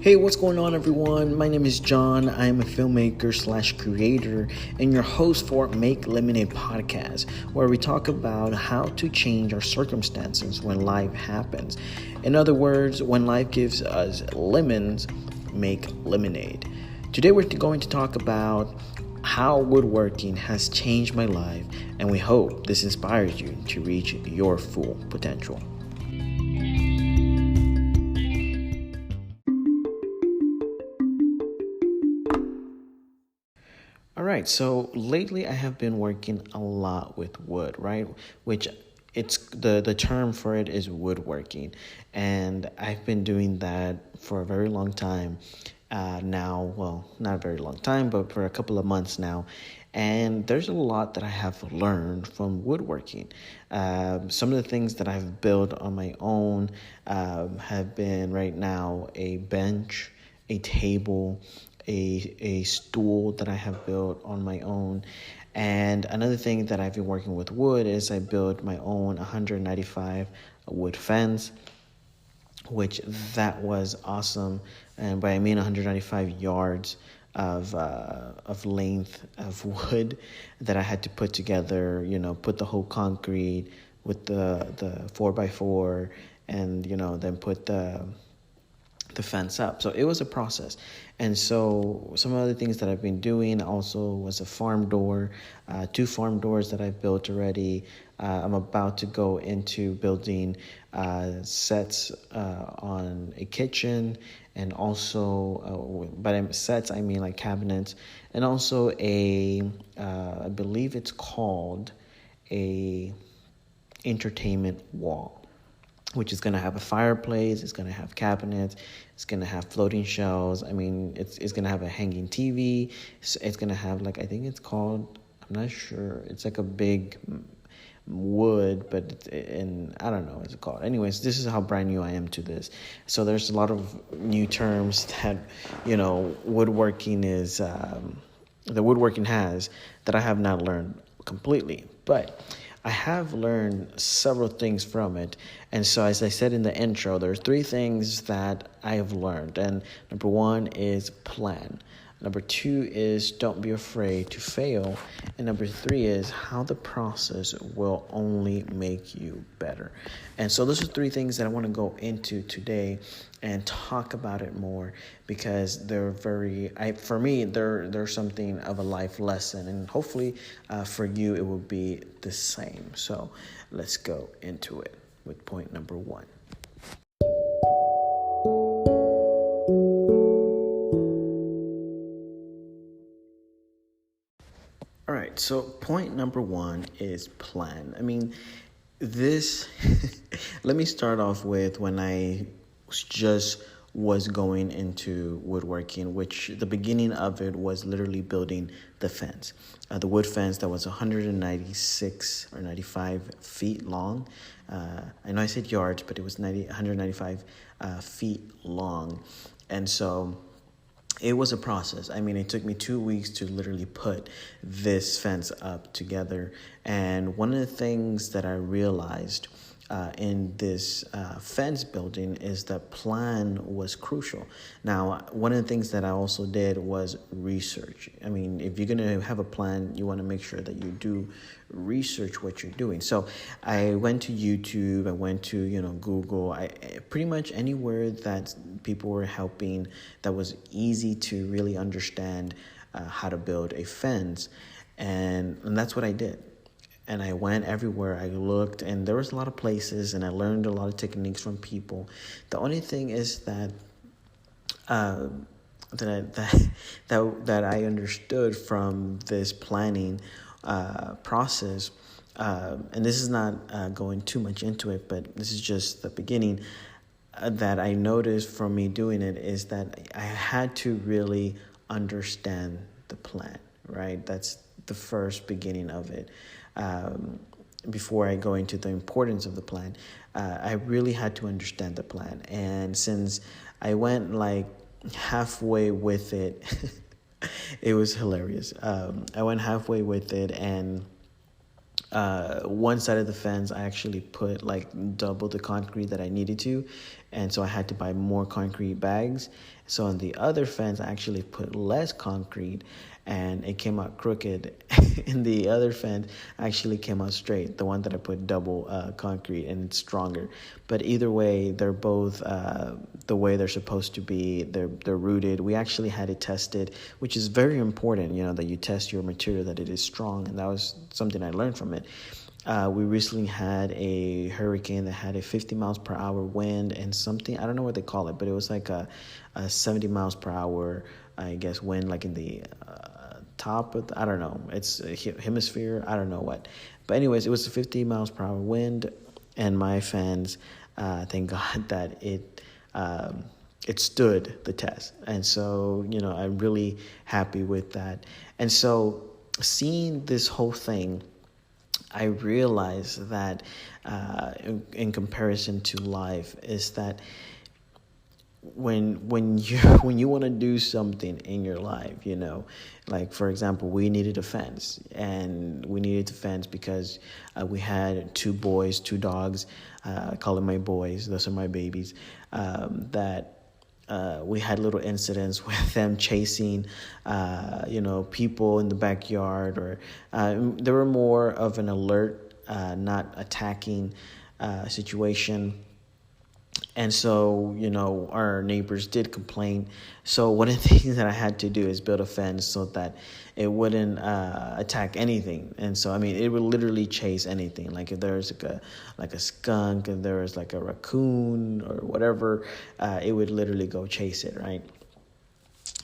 Hey, what's going on, everyone? My name is John. I am a filmmaker slash creator and your host for Make Lemonade podcast, where we talk about how to change our circumstances when life happens. In other words, when life gives us lemons, make lemonade. Today, we're going to talk about how woodworking has changed my life, and we hope this inspires you to reach your full potential. All right, so lately I have been working a lot with wood, right? Which it's the term for it is woodworking, and I've been doing that for a very long time now. Well, not a very long time, but for a couple of months now. And there's a lot that I have learned from woodworking. Some of the things that I've built on my own have been right now a bench, a table, a stool that I have built on my own. And another thing that I've been working with wood is I built my own 195 wood fence, which that was awesome. And by I mean 195 yards of length of wood that I had to put together, put the whole concrete with the 4x4 and, then put the fence up. So it was a process. And so some other things that I've been doing also was a farm door, 2 farm doors that I've built already. I'm about to go into building sets on a kitchen, and also, by sets I mean like cabinets, and also I believe it's called a entertainment wall, which is going to have a fireplace, it's going to have cabinets, it's going to have floating shelves. I mean, it's going to have a hanging TV. It's going to have, I think it's called, I'm not sure. It's like a big wood, but I don't know what it's called. Anyways, this is how brand new I am to this. So there's a lot of new terms that, woodworking is, the woodworking has that I have not learned completely. But I have learned several things from it. And so, as I said in the intro, there's 3 things that I have learned. And number 1 is plan. Number 2 is don't be afraid to fail. And number 3 is how the process will only make you better. And so those are 3 things that I want to go into today and talk about it more, because they're for me, they're something of a life lesson. And hopefully for you, it will be the same. So let's go into it with point number 1. All right, so point number 1 is plan. I mean, this, let me start off with when I just was going into woodworking, which the beginning of it was literally building the fence, the wood fence that was 196 or 95 feet long. I know I said yards, but it was 195 feet long. And so it was a process. I mean, it took me 2 weeks to literally put this fence up together. And one of the things that I realized in this fence building is that plan was crucial. Now, one of the things that I also did was research. I mean, if you're going to have a plan, you want to make sure that you do research what you're doing. So I went to YouTube, I went to, Google, pretty much anywhere that people were helping that was easy to really understand how to build a fence. And that's what I did. And I went everywhere. I looked, and there was a lot of places, and I learned a lot of techniques from people. The only thing is that that I understood from this planning process, and this is not going too much into it, but this is just the beginning. That I noticed from me doing it is that I had to really understand the plan, right? That's the first beginning of it. Before I go into the importance of the plan, I really had to understand the plan. And since I went halfway with it, it was hilarious. I went halfway with it, and one side of the fence I actually put double the concrete that I needed to, and so I had to buy more concrete bags. So on the other fence, I actually put less concrete, and it came out crooked. In the other fence, actually came out straight. The one that I put double concrete, and it's stronger. But either way, they're both the way they're supposed to be. They're rooted. We actually had it tested, which is very important. That you test your material, that it is strong, and that was something I learned from it. We recently had a hurricane that had a 50 miles per hour wind and something, I don't know what they call it, but it was like a 70 miles per hour, I guess, wind, like in the top of I don't know, it's a hemisphere, I don't know what. But anyways, it was a 50 miles per hour wind, and my fans, thank God that it stood the test. And so, I'm really happy with that. And so seeing this whole thing, I realized that in comparison to life, is that when you want to do something in your life, like for example, we needed a fence, and we needed a fence because we had two boys, two dogs. I call them my boys; those are my babies. That we had little incidents with them chasing, people in the backyard, or they were more of an alert, not attacking situation. And so, our neighbors did complain. So one of the things that I had to do is build a fence so that it wouldn't attack anything. And so, it would literally chase anything. Like if there's like a skunk, if there was like a raccoon or whatever, it would literally go chase it, right?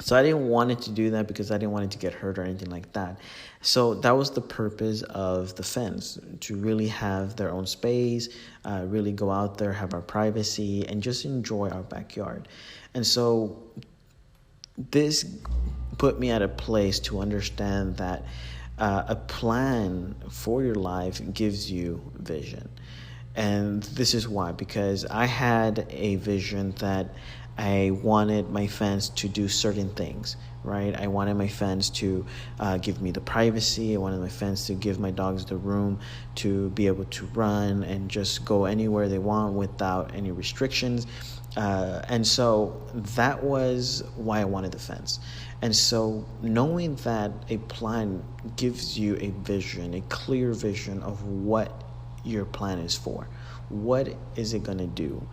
So I didn't want it to do that because I didn't want it to get hurt or anything like that. So that was the purpose of the fence, to really have their own space, really go out there, have our privacy, and just enjoy our backyard. And so this put me at a place to understand that a plan for your life gives you vision. And this is why, because I had a vision that I wanted my fence to do certain things, right? I wanted my fence to give me the privacy. I wanted my fence to give my dogs the room to be able to run and just go anywhere they want without any restrictions. And so that was why I wanted the fence. And so knowing that a plan gives you a vision, a clear vision of what your plan is for, what is it going to do?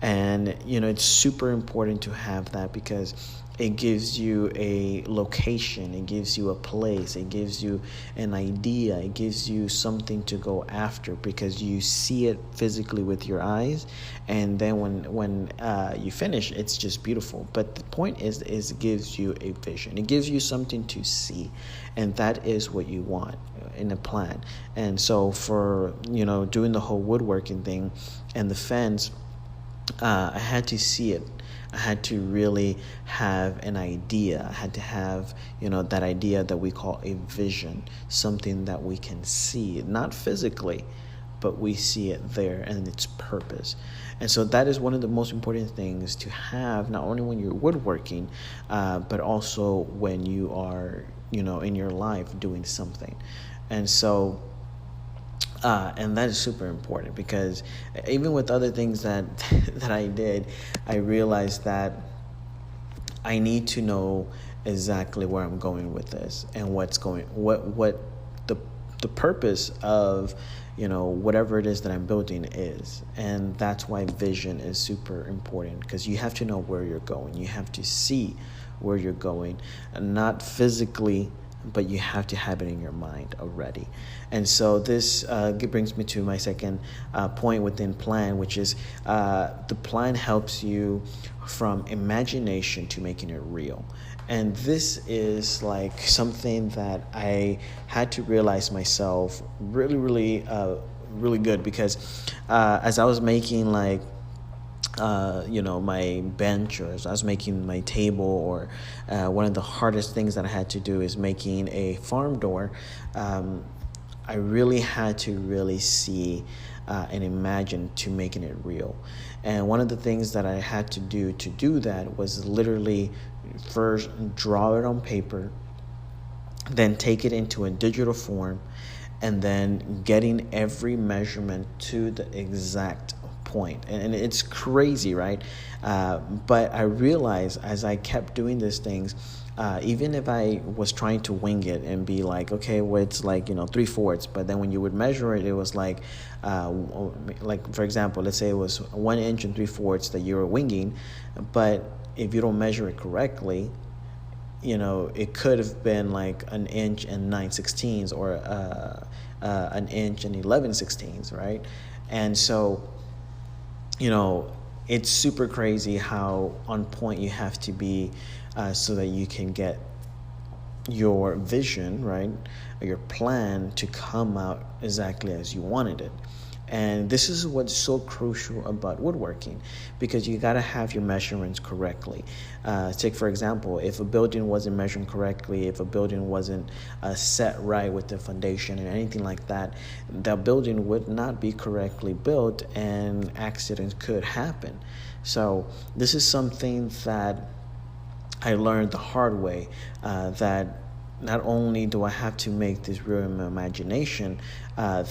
And, it's super important to have that, because it gives you a location, it gives you a place, it gives you an idea, it gives you something to go after, because you see it physically with your eyes, and then when you finish, it's just beautiful. But the point is it gives you a vision, it gives you something to see, and that is what you want in a plan. And so for doing the whole woodworking thing and the fence, I had to see it. I had to really have an idea. I had to have, that idea that we call a vision, something that we can see, not physically, but we see it there and its purpose. And so that is one of the most important things to have, not only when you're woodworking, but also when you are, in your life doing something. And so and that is super important, because even with other things that I did, I realized that I need to know exactly where I'm going with this, and what the purpose of whatever it is that I'm building is. And that's why vision is super important, because you have to know where you're going. You have to see where you're going, and not physically, but you have to have it in your mind already. And so this brings me to my second point within plan, which is the plan helps you from imagination to making it real. And this is like something that I had to realize myself really, really, really good, because as I was making my bench, or as I was making my table, or one of the hardest things that I had to do is making a farm door. I really had to really see and imagine to making it real. And one of the things that I had to do that was literally first draw it on paper, then take it into a digital form, and then getting every measurement to the exact point, and it's crazy, right? But I realized as I kept doing these things, even if I was trying to wing it and be like, okay, well, it's like, 3/4, but then when you would measure it, it was like for example, let's say it was 1 inch and 3/4 that you were winging, but if you don't measure it correctly, it could have been like 1 inch and 9/16, or 1 inch and 11/16, right? And so, it's super crazy how on point you have to be, so that you can get your vision, right, or your plan to come out exactly as you wanted it. And this is what's so crucial about woodworking, because you got to have your measurements correctly. Take, for example, if a building wasn't measured correctly, if a building wasn't set right with the foundation and anything like that, the building would not be correctly built and accidents could happen. So this is something that I learned the hard way, that not only do I have to make this real in my imagination,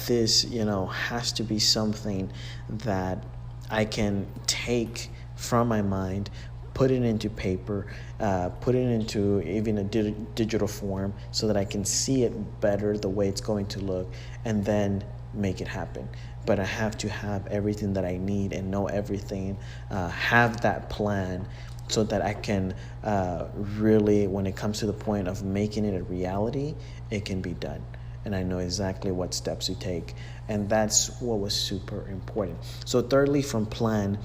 this, has to be something that I can take from my mind, put it into paper, put it into even a digital form so that I can see it better, the way it's going to look, and then make it happen. But I have to have everything that I need and know everything, have that plan, so that I can really, when it comes to the point of making it a reality, it can be done. And I know exactly what steps to take. And that's what was super important. So thirdly, from plan,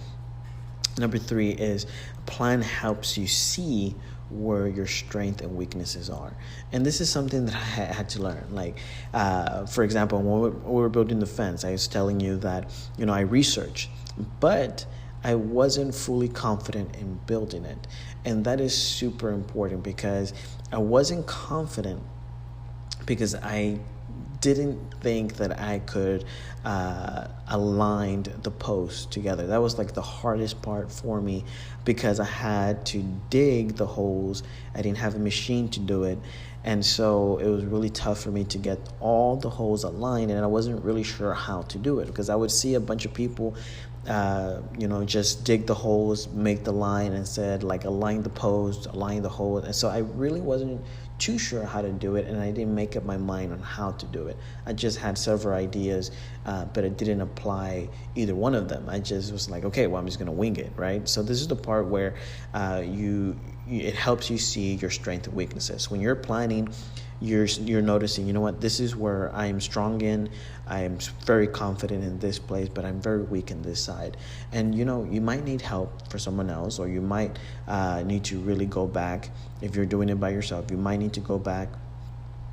number 3 is plan helps you see where your strengths and weaknesses are. And this is something that I had to learn. Like, for example, when we were building the fence, I was telling you that, I researched, but I wasn't fully confident in building it. And that is super important, because I wasn't confident because I didn't think that I could align the posts together. That was like the hardest part for me, because I had to dig the holes. I didn't have a machine to do it. And so it was really tough for me to get all the holes aligned, and I wasn't really sure how to do it, because I would see a bunch of people just dig the holes, make the line, and said like align the post, align the hole. And so I really wasn't too sure how to do it, and I didn't make up my mind on how to do it. I just had several ideas, but I didn't apply either one of them. I just was like, okay, well, I'm just gonna wing it, right? So this is the part where it helps you see your strengths and weaknesses. When you're planning, you're noticing, this is where I'm strong in. I'm very confident in this place, but I'm very weak in this side. And you might need help for someone else, or you might need to really go back. If you're doing it by yourself, you might need to go back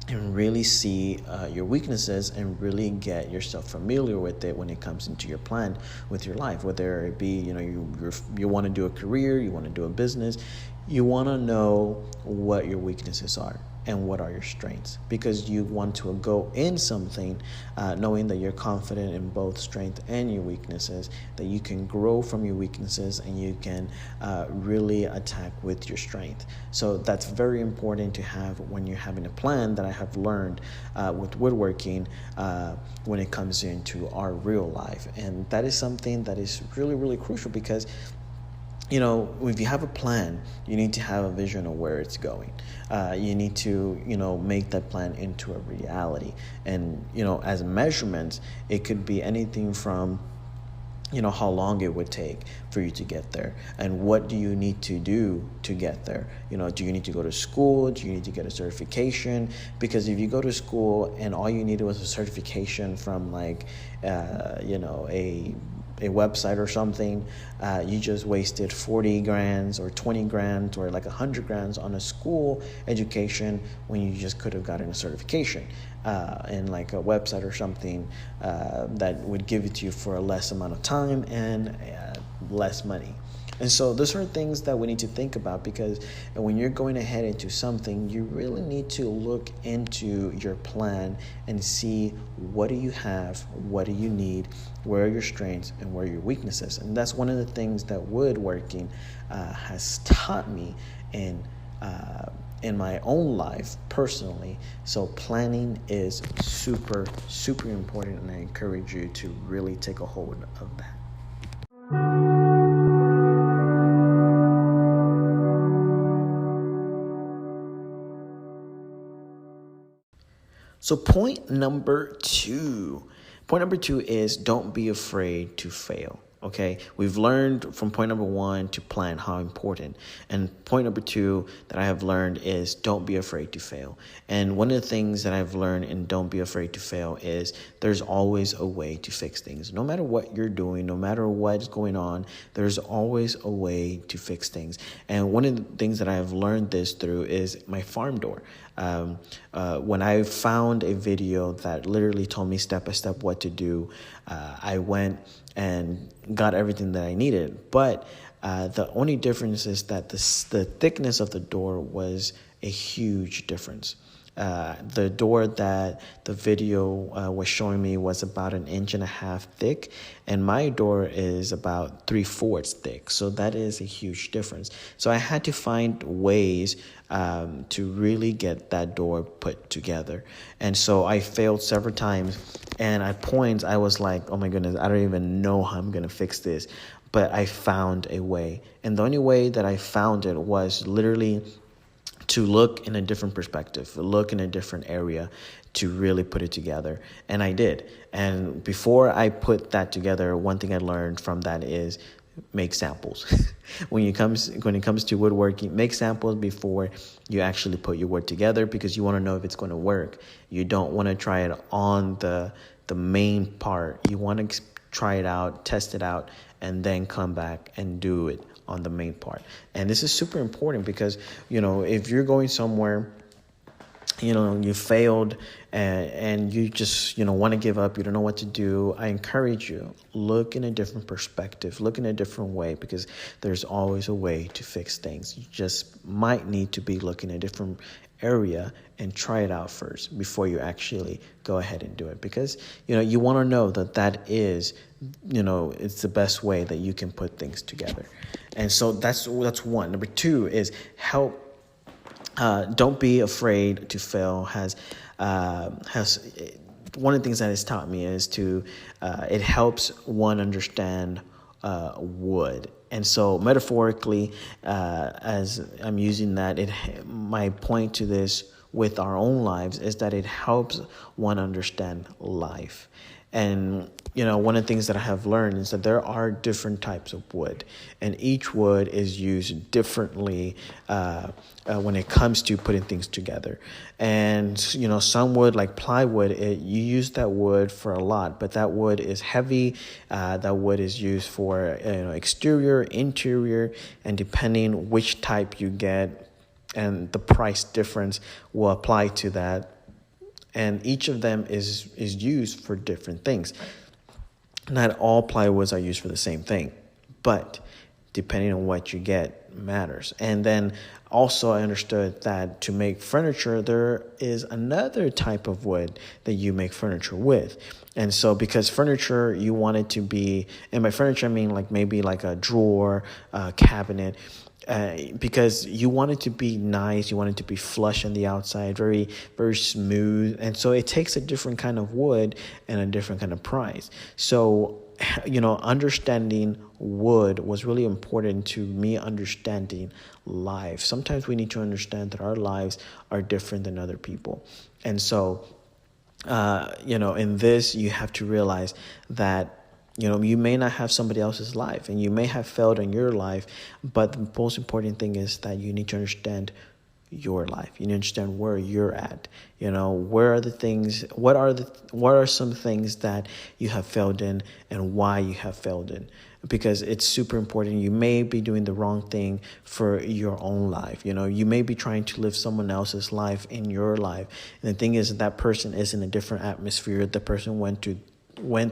and really see your weaknesses and really get yourself familiar with it when it comes into your plan with your life. Whether it be, you want to do a career, you want to do a business, you want to know what your weaknesses are and what are your strengths, because you want to go in something knowing that you're confident in both strength and your weaknesses, that you can grow from your weaknesses and you can really attack with your strength. So that's very important to have when you're having a plan, that I have learned with woodworking when it comes into our real life. And that is something that is really, really crucial, because if you have a plan, you need to have a vision of where it's going. You need to, make that plan into a reality. And, as measurements, it could be anything from, how long it would take for you to get there, and what do you need to do to get there. Do you need to go to school? Do you need to get a certification? Because if you go to school and all you needed was a certification from like, a website or something, you just wasted 40 grand or 20 grand or like 100 grand on a school education, when you just could have gotten a certification in like a website or something that would give it to you for a less amount of time and less money. And so those are things that we need to think about, because when you're going ahead into something, you really need to look into your plan and see, what do you have, what do you need, where are your strengths and where are your weaknesses. And that's one of the things that woodworking has taught me in my own life personally. So planning is super, super important, and I encourage you to really take a hold of that. So point number two. Point number two is don't be afraid to fail. Okay, we've learned from point number one to plan how important. And point number two that I have learned is don't be afraid to fail. And one of the things that I've learned in don't be afraid to fail is there's always a way to fix things. No matter what you're doing, no matter what's going on, there's always a way to fix things. And one of the things that I have learned this through is my farm door. When I found a video that literally told me step by step what to do, I went and got everything that I needed. But the only difference is that the thickness of the door was a huge difference. The door that the video was showing me was about 1.5 inches thick, and my door is about 3/4 thick. So that is a huge difference. So I had to find ways to really get that door put together. And so I failed several times. And at points I was like, oh my goodness, I don't even know how I'm going to fix this. But I found a way. And the only way that I found it was literally to look in a different perspective, look in a different area to really put it together. And I did. And before I put that together, one thing I learned from that is make samples. When it comes to woodworking, make samples before you actually put your wood together, because you want to know if it's going to work. You don't want to try it on the main part. You want to try it out, test it out, and then come back and do it on the main part. And this is super important because, if you're going somewhere, you failed and you just, want to give up, you don't know what to do, I encourage you, look in a different perspective, look in a different way, because there's always a way to fix things. You just might need to be looking in a different area and try it out first before you actually go ahead and do it, because you want to know that is it's the best way that you can put things together. And so that's one. Number two is help. Don't be afraid to fail. Has one of the things that it's taught me is to it helps one understand wood. And so metaphorically, as I'm using that, my point to this with our own lives is that it helps one understand life. And, one of the things that I have learned is that there are different types of wood, and each wood is used differently when it comes to putting things together. And, some wood, like plywood, you use that wood for a lot, but that wood is heavy. That wood is used for, exterior, interior, and depending which type you get, and the price difference will apply to that. And each of them is used for different things. Not all plywoods are used for the same thing, but depending on what you get matters. And then also I understood that to make furniture, there is another type of wood that you make furniture with. And so because furniture, you want it to be, and by furniture, I mean maybe like a drawer, a cabinet, because you want it to be nice, you want it to be flush on the outside, very, very smooth. And so it takes a different kind of wood and a different kind of price. So, understanding wood was really important to me understanding life. Sometimes we need to understand that our lives are different than other people. And so, in this, you have to realize that you may not have somebody else's life, and you may have failed in your life, but the most important thing is that you need to understand your life. You need to understand where you're at. Where are the things, what are some things that you have failed in and why you have failed in? Because it's super important. You may be doing the wrong thing for your own life. You may be trying to live someone else's life in your life. And the thing is that person is in a different atmosphere. The person went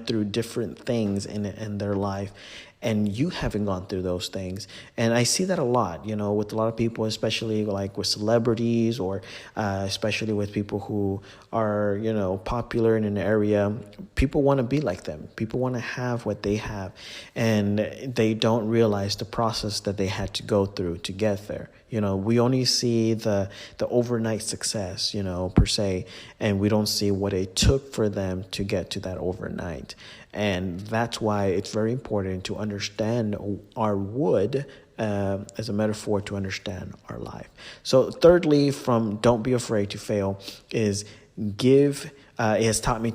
through different things in their life, and you haven't gone through those things. And I see that a lot, with a lot of people, especially like with celebrities, or especially with people who are, popular in an area. People want to be like them. People want to have what they have, and they don't realize the process that they had to go through to get there. We only see the overnight success, per se, and we don't see what it took for them to get to that overnight. And that's why it's very important to understand our wood as a metaphor to understand our life. So thirdly, from don't be afraid to fail, is it has taught me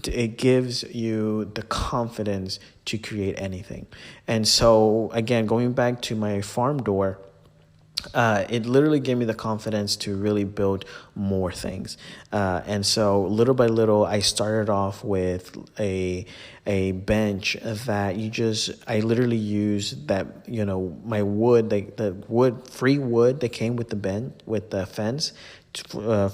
it gives you the confidence to create anything. And so again, going back to my farm door, it literally gave me the confidence to really build more things. And so little by little, I started off with a bench that I literally used that, my wood, free wood that came with the with the fence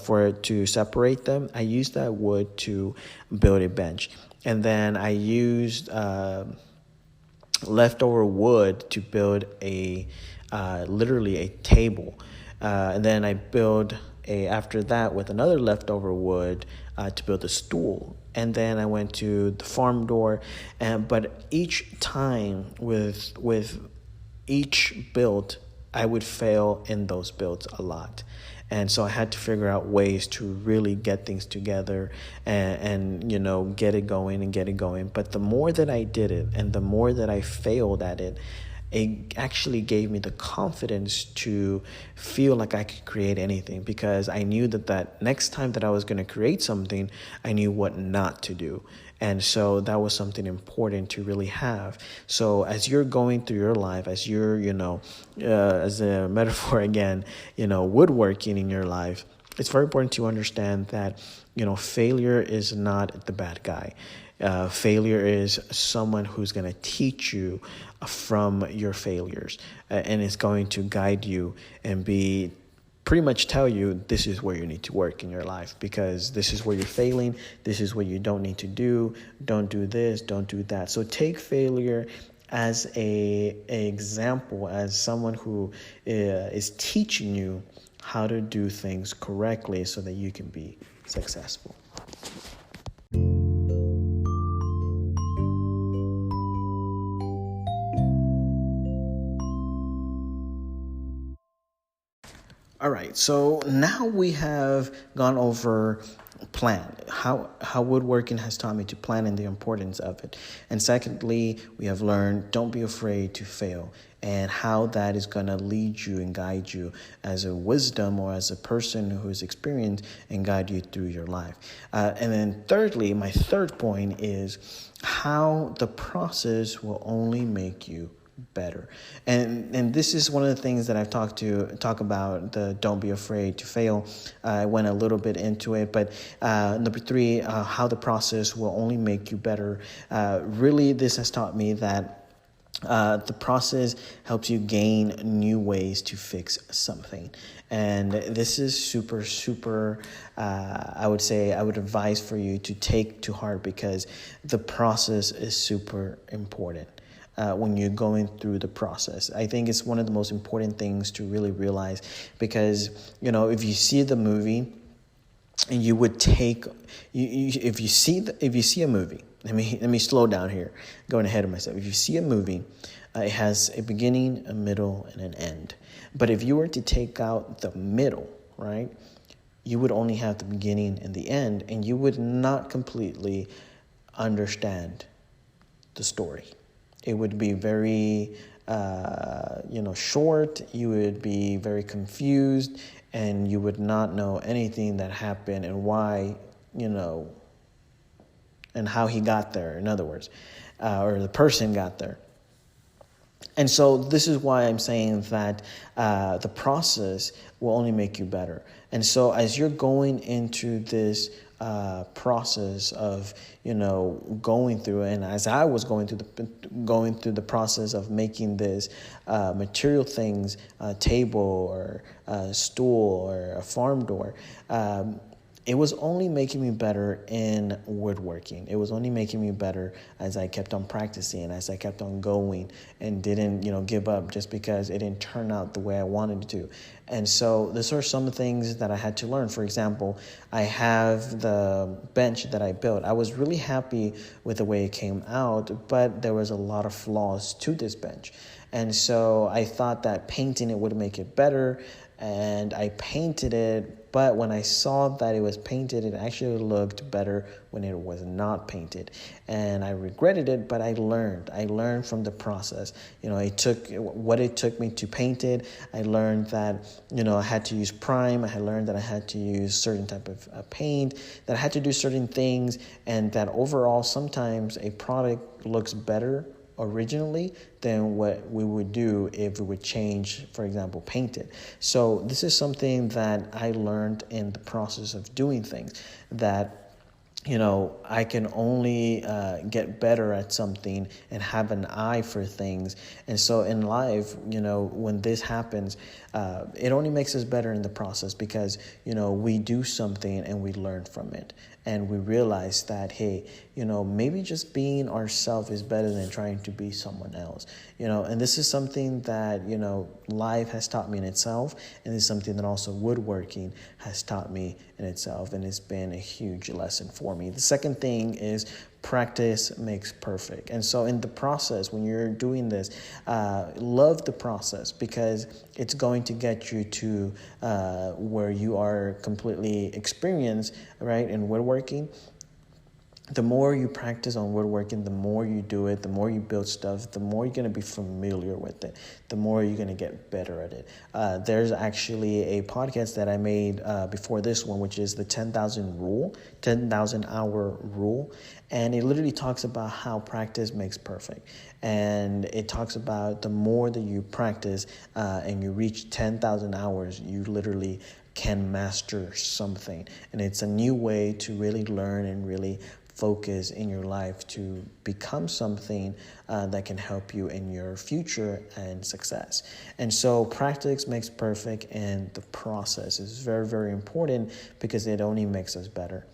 for it to separate them. I used that wood to build a bench. And then I used leftover wood to build literally a table. And then I build after that with another leftover wood to build a stool. And then I went to the farm door, but each time with each build, I would fail in those builds a lot. And so I had to figure out ways to really get things together and get it going. But the more that I did it and the more that I failed at it, it actually gave me the confidence to feel like I could create anything, because I knew that next time that I was going to create something, I knew what not to do. And so that was something important to really have. So as you're going through your life, as you're, as a metaphor again, woodworking in your life, it's very important to understand that, failure is not the bad guy. Failure is someone who's going to teach you from your failures, and is going to guide you and pretty much tell you this is where you need to work in your life, because this is where you're failing. This is what you don't need to do. Don't do this. Don't do that. So take failure as a example, as someone who is teaching you how to do things correctly so that you can be successful. All right, so now we have gone over plan, how woodworking has taught me to plan and the importance of it. And secondly, we have learned don't be afraid to fail, and how that is going to lead you and guide you as a wisdom or as a person who is experienced and guide you through your life. And then thirdly, my third point is how the process will only make you better. And this is one of the things that I've talk about, the don't be afraid to fail. I went a little bit into it, but number three, how the process will only make you better. Really, this has taught me that the process helps you gain new ways to fix something. And this is super, I would advise for you to take to heart, because the process is super important. When you're going through the process, I think it's one of the most important things to really realize, because, if you see the movie and you would take, if you see a movie, let me slow down here, going ahead of myself. If you see a movie, it has a beginning, a middle, and an end. But if you were to take out the middle, right, you would only have the beginning and the end, and you would not completely understand the story. It would be very, short. You would be very confused, and you would not know anything that happened and why, and how he got there, in other words, or the person got there. And so this is why I'm saying that the process will only make you better. And so as you're going into this process of going through, and as I was going through the process of making this material things, a table or a stool or a farm door, it was only making me better in woodworking. It was only making me better as I kept on practicing, as I kept on going and didn't, give up just because it didn't turn out the way I wanted it to. And so these are some of the things that I had to learn. For example, I have the bench that I built. I was really happy with the way it came out, but there was a lot of flaws to this bench. And so I thought that painting it would make it better. and I painted it. But when I saw that it was painted, it actually looked better when it was not painted. And I regretted it, but I learned. I learned from the process. It took me to paint it. I learned that, I had to use prime. I learned that I had to use certain type of paint, that I had to do certain things, and that overall sometimes a product looks better originally than what we would do if we would change, for example, paint it. So this is something that I learned in the process of doing things, that I can only get better at something and have an eye for things. And so in life, when this happens, it only makes us better in the process, because, we do something and we learn from it. And we realize that, hey, maybe just being ourselves is better than trying to be someone else. And this is something that, life has taught me in itself. And it's something that also woodworking has taught me in itself. And it's been a huge lesson for me. The second thing is practice makes perfect. And so in the process, when you're doing this, love the process, because it's going to get you to where you are completely experienced, right, in woodworking. The more you practice on woodworking, the more you do it, the more you build stuff, the more you're going to be familiar with it, the more you're going to get better at it. There's actually a podcast that I made before this one, which is the 10,000 hour rule. And it literally talks about how practice makes perfect. And it talks about the more that you practice and you reach 10,000 hours, you literally can master something. And it's a new way to really learn and really focus in your life to become something that can help you in your future and success. And so practice makes perfect, and the process is very, very important, because it only makes us better.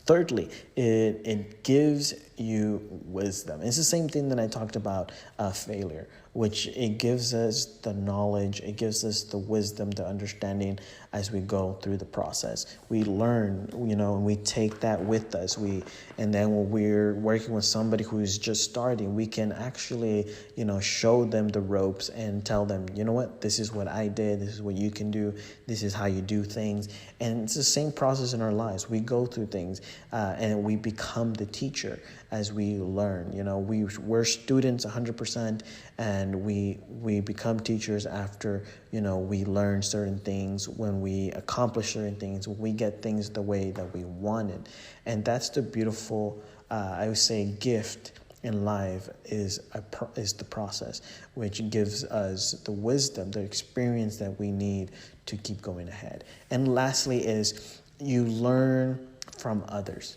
Thirdly, it gives you wisdom. It's the same thing that I talked about failure, which it gives us the knowledge, it gives us the wisdom, the understanding as we go through the process. We learn, and we take that with us. And then when we're working with somebody who's just starting, we can actually, show them the ropes and tell them, you know what, this is what I did, this is what you can do, this is how you do things. And it's the same process in our lives. We go through things and we become the teacher as we learn. We're students 100%, and we become teachers after, we learn certain things, when we accomplish certain things, when we get things the way that we wanted. And that's the beautiful, I would say, gift in life is the process, which gives us the wisdom, the experience that we need to keep going ahead. And lastly is you learn from others.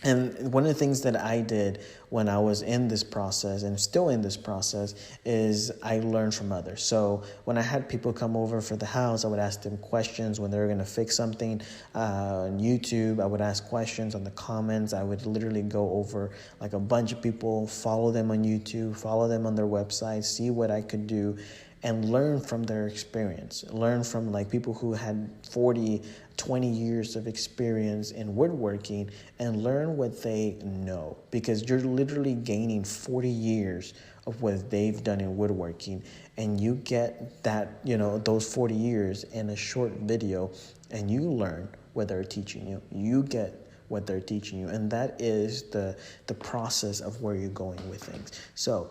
And one of the things that I did when I was in this process, and still in this process, is I learned from others. So when I had people come over for the house, I would ask them questions when they were going to fix something on YouTube. I would ask questions on the comments. I would literally go over like a bunch of people, follow them on YouTube, follow them on their website, see what I could do, and learn from their experience. Learn from like people who had 40, 20 years of experience in woodworking, and learn what they know, because you're literally gaining 40 years of what they've done in woodworking, and you get that, those 40 years in a short video, and you learn what they're teaching you. You get what they're teaching you, and that is the process of where you're going with things. So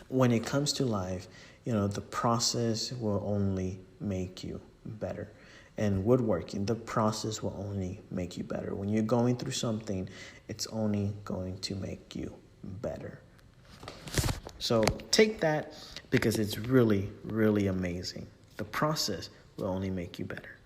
when it comes to life, the process will only make you better. And woodworking, the process will only make you better. When you're going through something, it's only going to make you better. So take that, because it's really, really amazing. The process will only make you better.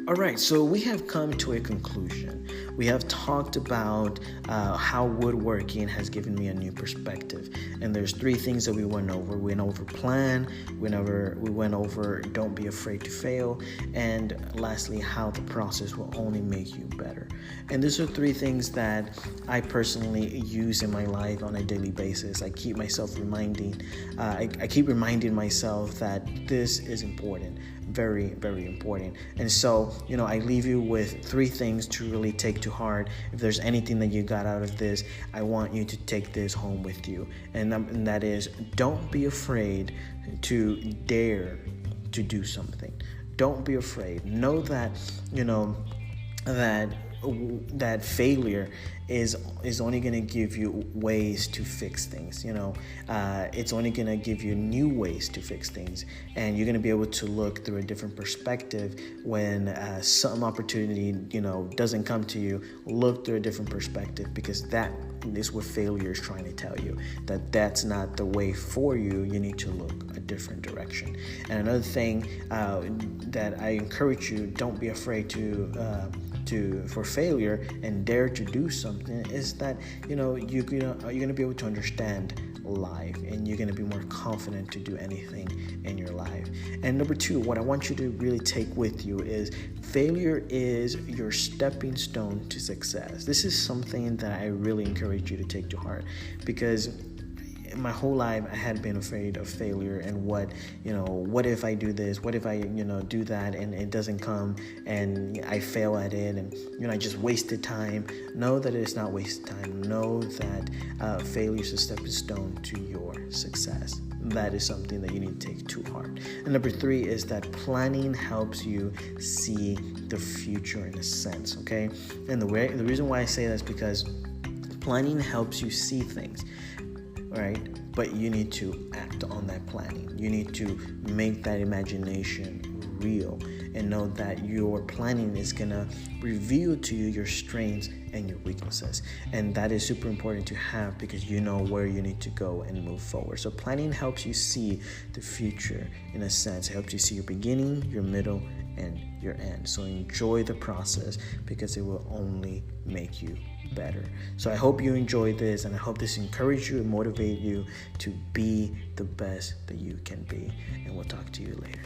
All right, so we have come to a conclusion. We have talked about how woodworking has given me a new perspective. And there's three things that we went over. We went over plan, we went over don't be afraid to fail, and lastly, how the process will only make you better. And these are three things that I personally use in my life on a daily basis. I keep myself I keep reminding myself that this is important, very, very important. And so, I leave you with three things to really take to heart. If there's anything that you got out of this, I want you to take this home with you. And that is, don't be afraid to dare to do something. Don't be afraid. Know that, that failure is only going to give you ways to fix things. It's only going to give you new ways to fix things, and you're going to be able to look through a different perspective when some opportunity doesn't come to you. Look through a different perspective, because that is what failure is trying to tell you, that that's not the way for you. You need to look a different direction. And another thing that I encourage you, don't be afraid for failure and dare to do something, is that you're going to be able to understand life, and you're going to be more confident to do anything in your life. And number two, what I want you to really take with you is failure is your stepping stone to success. This is something that I really encourage you to take to heart, because my whole life I had been afraid of failure and what if I do this, what if I do that and it doesn't come and I fail at it, and I just wasted time. Know that it's not wasted time. Know that failure is a stepping stone to your success. That is something that you need to take to heart. And number three is that planning helps you see the future in a sense, okay? And the reason why I say that is because planning helps you see things, right? But you need to act on that planning. You need to make that imagination real, and know that your planning is gonna reveal to you your strengths and your weaknesses. And that is super important to have, because you know where you need to go and move forward. So planning helps you see the future in a sense. It helps you see your beginning, your middle, and your end. So enjoy the process, because it will only make you better. So I hope you enjoyed this, and I hope this encouraged you and motivate you to be the best that you can be. And we'll talk to you later.